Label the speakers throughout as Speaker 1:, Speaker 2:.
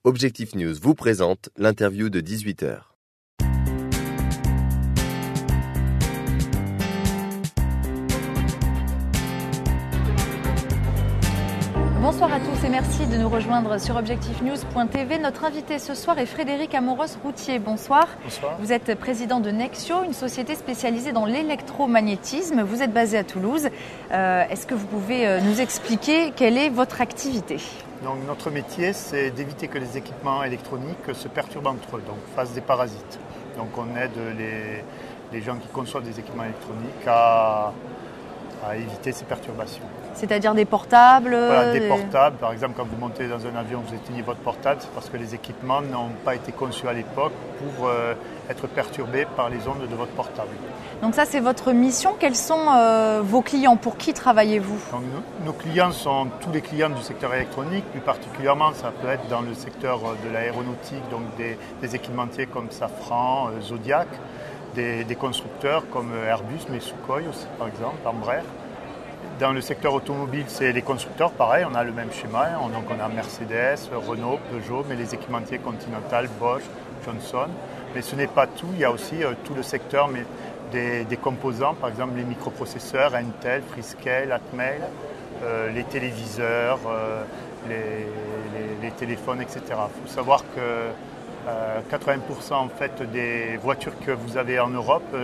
Speaker 1: Objectif News vous présente l'interview de 18h.
Speaker 2: Bonsoir à tous et merci de nous rejoindre sur objectifnews.tv. Notre invité ce soir est Frédéric Amoros-Routier. Bonsoir.
Speaker 3: Bonsoir.
Speaker 2: Vous êtes président de Nexio, une société spécialisée dans l'électromagnétisme. Vous êtes basé à Toulouse. Est-ce que vous pouvez nous expliquer quelle est votre activité ?
Speaker 3: Donc, notre métier, c'est d'éviter que les équipements électroniques se perturbent entre eux, donc fassent des parasites. Donc on aide les gens qui conçoivent des équipements électroniques à éviter ces perturbations.
Speaker 2: C'est-à-dire des portables
Speaker 3: Voilà, des portables. Par exemple, quand vous montez dans un avion, vous éteignez votre portable, c'est parce que les équipements n'ont pas été conçus à l'époque pour être perturbés par les ondes de votre portable.
Speaker 2: Donc ça, c'est votre mission. Quels sont vos clients ? Pour qui travaillez-vous ?
Speaker 3: Donc, nos clients sont tous les clients du secteur électronique, plus particulièrement, ça peut être dans le secteur de l'aéronautique, donc des équipementiers comme Safran, Zodiac, des constructeurs comme Airbus, mais Sukhoi aussi, par exemple, Embraer. Dans le secteur automobile, c'est les constructeurs, pareil, on a le même schéma. Donc on a Mercedes, Renault, Peugeot, mais les équipementiers Continental, Bosch, Johnson. Mais ce n'est pas tout, il y a aussi tout le secteur des composants, par exemple les microprocesseurs, Intel, Freescale, Atmel, les téléviseurs, les téléphones, etc. Il faut savoir que 80% en fait, des voitures que vous avez en Europe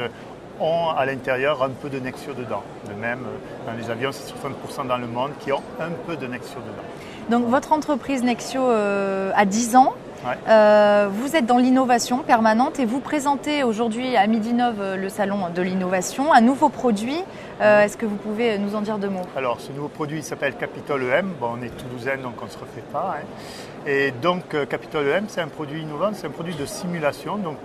Speaker 3: ont à l'intérieur un peu de Nexio dedans. De même, dans les avions, c'est 60% dans le monde qui ont un peu de Nexio dedans.
Speaker 2: Donc votre entreprise Nexio a 10 ans.
Speaker 3: Ouais.
Speaker 2: Vous êtes dans l'innovation permanente et vous présentez aujourd'hui à Midinov, le salon de l'innovation, un nouveau produit. Est-ce que vous pouvez nous en dire deux mots ?
Speaker 3: Alors, ce nouveau produit il s'appelle Capitol EM. Bon, on est toulousain, donc on ne se refait pas. Et donc, Capitol EM, c'est un produit innovant, c'est un produit de simulation, donc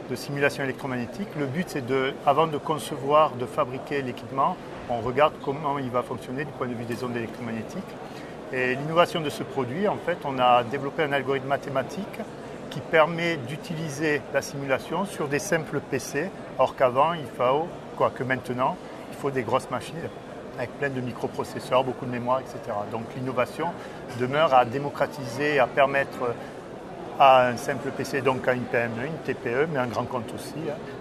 Speaker 3: de simulation électromagnétique. Le but, c'est avant de concevoir, de fabriquer l'équipement, on regarde comment il va fonctionner du point de vue des ondes électromagnétiques. Et l'innovation de ce produit, en fait, on a développé un algorithme mathématique qui permet d'utiliser la simulation sur des simples PC, alors qu'avant, que maintenant, il faut des grosses machines avec plein de microprocesseurs, beaucoup de mémoire, etc. Donc l'innovation demeure à démocratiser, à permettre à un simple PC, donc à une PME, une TPE, mais un grand compte aussi,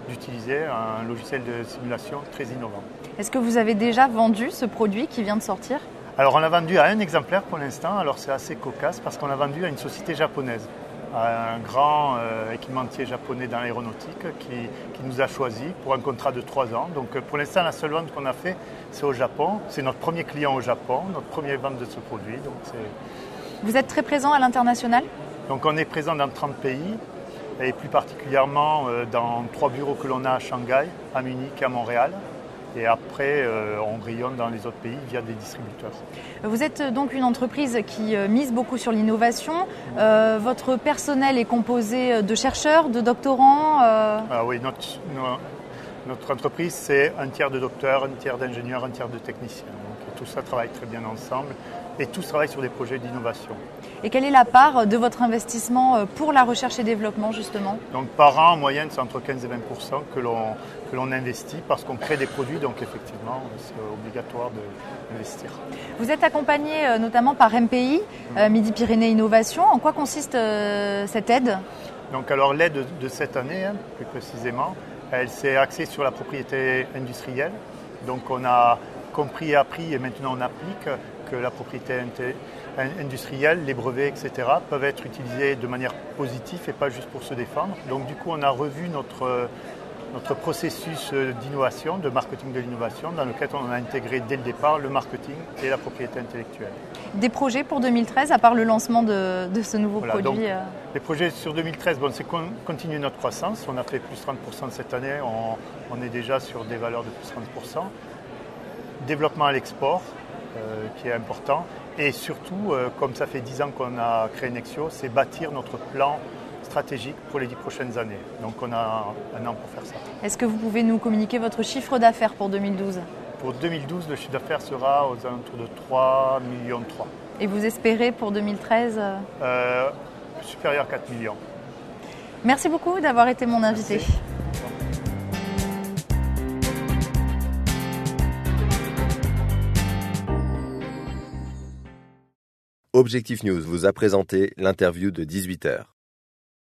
Speaker 3: d'utiliser un logiciel de simulation très innovant.
Speaker 2: Est-ce que vous avez déjà vendu ce produit qui vient de sortir ?
Speaker 3: Alors on l'a vendu à un exemplaire pour l'instant, alors c'est assez cocasse parce qu'on l'a vendu à une société japonaise, à un grand équipementier japonais dans l'aéronautique qui nous a choisis pour un contrat de 3 ans. Donc pour l'instant la seule vente qu'on a fait c'est au Japon, c'est notre premier client au Japon, notre première vente de ce produit.
Speaker 2: Vous êtes très présent à l'international ?
Speaker 3: Donc on est présent dans 30 pays et plus particulièrement dans 3 bureaux que l'on a à Shanghai, à Munich et à Montréal. Et après, on rayonne dans les autres pays via des distributeurs.
Speaker 2: Vous êtes donc une entreprise qui mise beaucoup sur l'innovation. Votre personnel est composé de chercheurs, de doctorants
Speaker 3: Oui, notre entreprise, c'est un tiers de docteurs, un tiers d'ingénieurs, un tiers de techniciens. Donc tout ça travaille très bien ensemble et tous travaillent sur des projets d'innovation.
Speaker 2: Et quelle est la part de votre investissement pour la recherche et développement justement ?
Speaker 3: Donc par an, en moyenne, c'est entre 15 et 20% que l'on investit parce qu'on crée des produits, donc effectivement, c'est obligatoire d'investir.
Speaker 2: Vous êtes accompagné notamment par MPI, Midi-Pyrénées Innovation. En quoi consiste cette aide ?
Speaker 3: Donc alors l'aide de cette année, plus précisément, elle s'est axée sur la propriété industrielle. Donc on a compris et appris et maintenant on applique que la propriété industrielle, les brevets, etc. peuvent être utilisés de manière positive et pas juste pour se défendre. Donc du coup on a revu notre processus d'innovation, de marketing de l'innovation, dans lequel on a intégré dès le départ le marketing et la propriété intellectuelle.
Speaker 2: Des projets pour 2013, à part le lancement de ce nouveau produit
Speaker 3: donc, les projets sur 2013, c'est continuer notre croissance. On a fait plus 30% cette année, on est déjà sur des valeurs de plus 30%. Développement à l'export, qui est important. Et surtout, comme ça fait 10 ans qu'on a créé Nexio, c'est bâtir notre plan stratégique pour les 10 prochaines années. Donc on a un an pour faire ça.
Speaker 2: Est-ce que vous pouvez nous communiquer votre chiffre d'affaires pour 2012 ?
Speaker 3: Pour 2012, le chiffre d'affaires sera aux alentours de 3,3 millions.
Speaker 2: Et vous espérez pour 2013
Speaker 3: supérieur à 4 millions.
Speaker 2: Merci beaucoup d'avoir été mon invité.
Speaker 3: Merci.
Speaker 1: Objectif News vous a présenté l'interview de 18h.